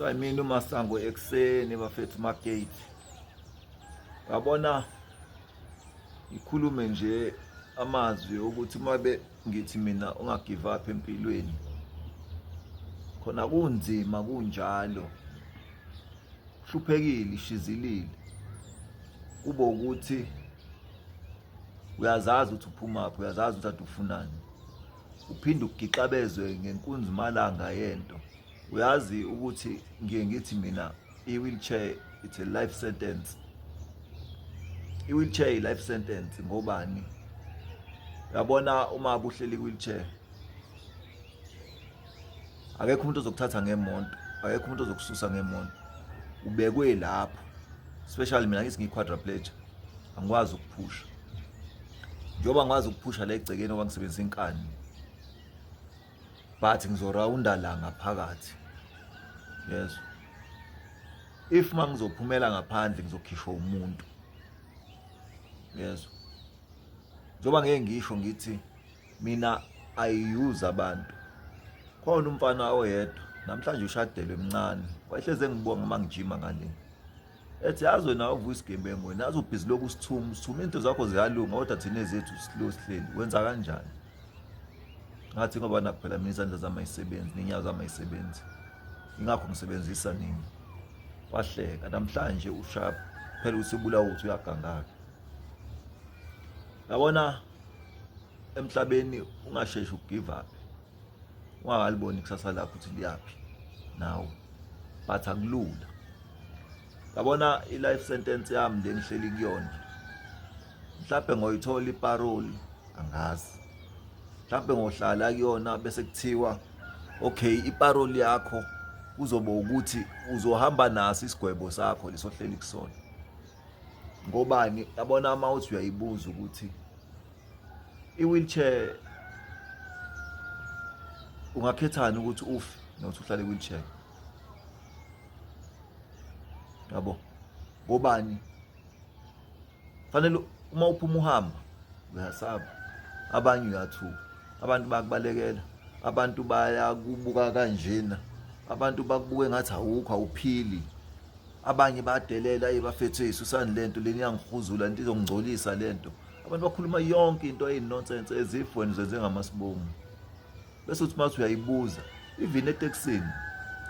Mina uMasango ekuseni bafethu Market. Yabona ikhulume nje amazwi ukuthi mabe ngithi mina ungagive up empilweni. Khona kunzima kunjalo. Hluphekile ishizilile. Kube ukuthi uyazazi ukuthi uphuma apho, uyazazi ukuthi ade ufunani. Uphinde ugixabezwe ngenkunzimalanga yento. Uyazi ukuthi ngithi mina i-wheelchair it's a life sentence. I-wheelchair i-life sentence ngobani? Uyabona uma uhleli i-wheelchair akekho umuntu ozokuthatha ngemonto, akekho umuntu ozokususa ngemonto. Ubekwe lapho. Especially mina ngithi ngiyi-quadriplegic, angikwazi ukuphusha. Njoba ngikwazi ukuphusha la egcekeni ngoba ngisebenzisa inkani. But ngizorawunda la ngaphakathi. Yes. If mangizophumela ngaphandle ngizokhishwa umuntu. Yes. Njoba ngeke ngisho ngithi mina ayiyuza abantu. Khona umfana oyedwa namhlanje ushadelwe emncane. Wayehleze ngibonga mangijima ngale. Ethi yazi wena uvuka isigembengo wena yazi ubhizi lokhu sithuma into zakho ziyalunga kodwa thina ezethu slow sihleli wenza kanjani? Ngathi ngoba nakuphela mina izandla zami ayisebenzi nenyawo zami ayisebenzi. Ingakho ngisebenzisa nini? Wahleka namhlanje ushap phela usibulawa uthi uyagangaka. Yabona emhlabeni ungasheshi ugive up. Ungakaliboni ikusasa lakho ukuthi liyapi nawe. But akulula. Yabona i-life sentence yami le ngihleli kuyona. Mhlawumbe ngoyithola iparole angazi. Mhlawumbe ngohlala kuyona bese kuthiwa okay iparole yakho kuzoba ukuthi uzohamba naso isigwebo sakho lesohleli kusona. Ngobani? Yabona uma uthi uyayibuza ukuthi i-wheelchair ungakhethani ukuthi ufe nokuthi uhlale e-wheelchair. Yabo. Ngobani? Fanele uma uphuma uhamba uyasaba. Abanye uyathuka. Abantu bakubalekela. Abantu bayakubuka kanjena. Abantu bakubuke ngathi awukho awuphili. Abanye bayadelela bafethu isusani lento leni yangihuzula into izongcolisa lento. Abantu bakhuluma yonke into eyinonsense ezif wena uzenze ngamasibomu. Bese uthi mathi uyayibuza even eTexini.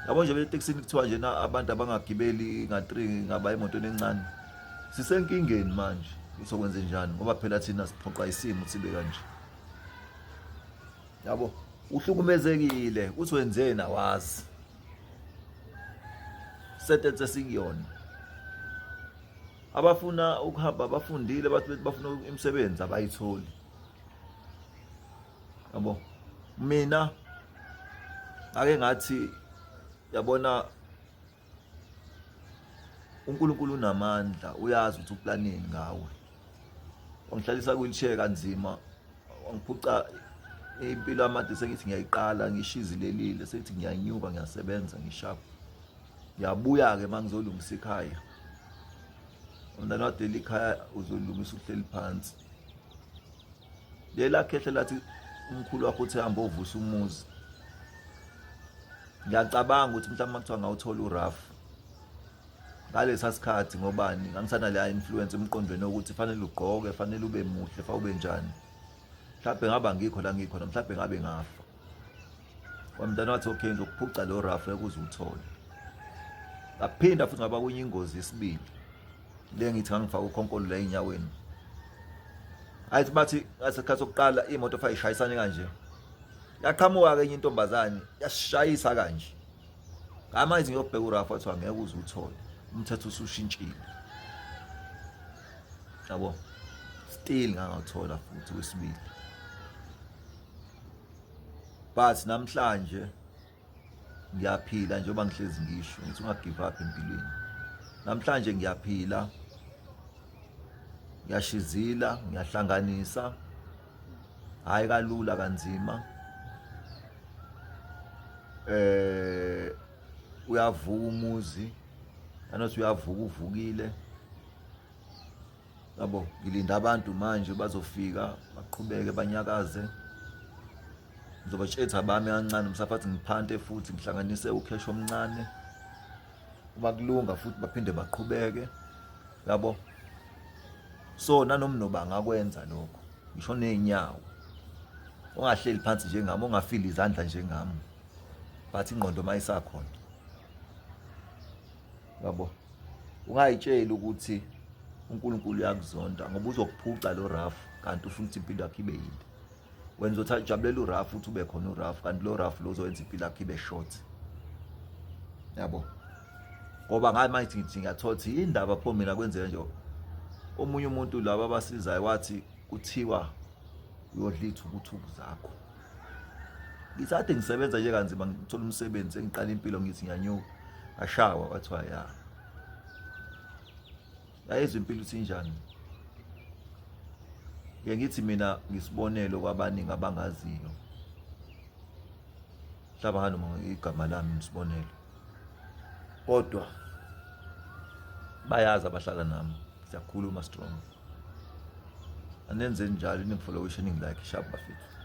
Yabo nje eTexini kuthiwa nje abantu abangagibeli nga3 ngaba emotweni encane. Sisenkingeni manje. Usokwenze njani ngoba phela thina siphoqa isimo sibe kanje. Yabo uhlukumezekile uthi wenzeni awazi. Sentence sikuyona. Abafuna ukuhamba bafundile bathi bafuna imisebenzi abayitholi. Yabo mina ake ngathi yabona uNkulunkulu unamandla uyazi ukuthi uplaneni ngawe. Wangihlalisa ku-wheelchair kanzima wangiphuca impilo amade sengithi ngiyayiqala ngishizilelile sethi ngiyanyuka ngiyasebenza ngishapha. Ngiyabuya ke mangizolungisa ikhaya. Umntana wadela ikhaya uzolungisa uhleli phansi. Lela khehle lathi umkhulu wakho uthi hamba ovusa umuzi. Ngiyacabanga ukuthi mhlawumbe makuthiwa ngawuthola uRaf. Ngalesa sikhathi ngobani ngangisana la influence emqondweni ukuthi fanele ugqoke, fanele ube muhle, fa ube njani. Mhlawumbe ngaba ngikho la ngikhona, mhlawumbe ngabe ngafa. Wamntana wathi okay ngizokuphuca lo Raf ukuze uthole. Laphinda futhi ngaba kunye ingozi yesibili. Le ngithi ngangifaka ukhonkolo la enyaweni. Ayithi bathi ngasikhathi sokuqala imoto fayishayisane kanje. Yaqhamuka ke enye intombazane yashayisa kanje. Ngamayithi ngiyobheka uRaf wathi angeke uze uthole. Umthetho usushintshile. Yabo. Still ngangawuthola futhi wesibili. But namhlanje ngiyaphila njengoba ngihlezi ngisho ngithi ungagive up empilweni. Namhlanje ngiyaphila. Ngiyashizila, ngiyahlanganisa. Hayi kalula kanzima. Uyavuka umuzi. Anothi uyavuka uvukile. Yabo, ngilinda abantu manje bazofika baqhubeke banyakaze. Ngizobatshetha bami kancane msafathi ngiphante futhi ngihlanganise ukhesh omncane. uma kulunga futhi baphinde baqhubeke, yabo. So nanoma bangakwenza lokho ngisho nezinyawo, ungahleli phansi njengami, ungafili izandla njengami, but ingqondo mayisakhona, yabo. Ungayitsheli ukuthi uNkulunkulu uyakuzonda ngoba uzokuphuca lo rafu kanti ufuna ukuthi impilo yakho ibe yinde. Wena uzothi jabulela urafu ukuthi ube khona urafu kanti lo rafu lo uzowenza impilo yakho ibe short, yabo. Ngoba ngamayithi ngithi ngiyathola ukuthi yindaba pho mina kwenzeka nje omunye umuntu laba abasizayo wathi kuthiwa uyodla ithukuthuku zakho. Ngisathi ngisebenza nje kanzima ngithola umsebenzi engiqala impilo ngithi ngiyanyuka ashawa kwathiwa ya. Yayizwe impilo sinjani? Ngeke ngithi mina ngisibonelo kwabaningi abangaziyo. Mhlaba noma igama lami ngisibonelo. Kodwa bayazi abahlala nami. Siyakhuluma strong. Anenze njalo ningifollowishe ningilike sharp bafethu.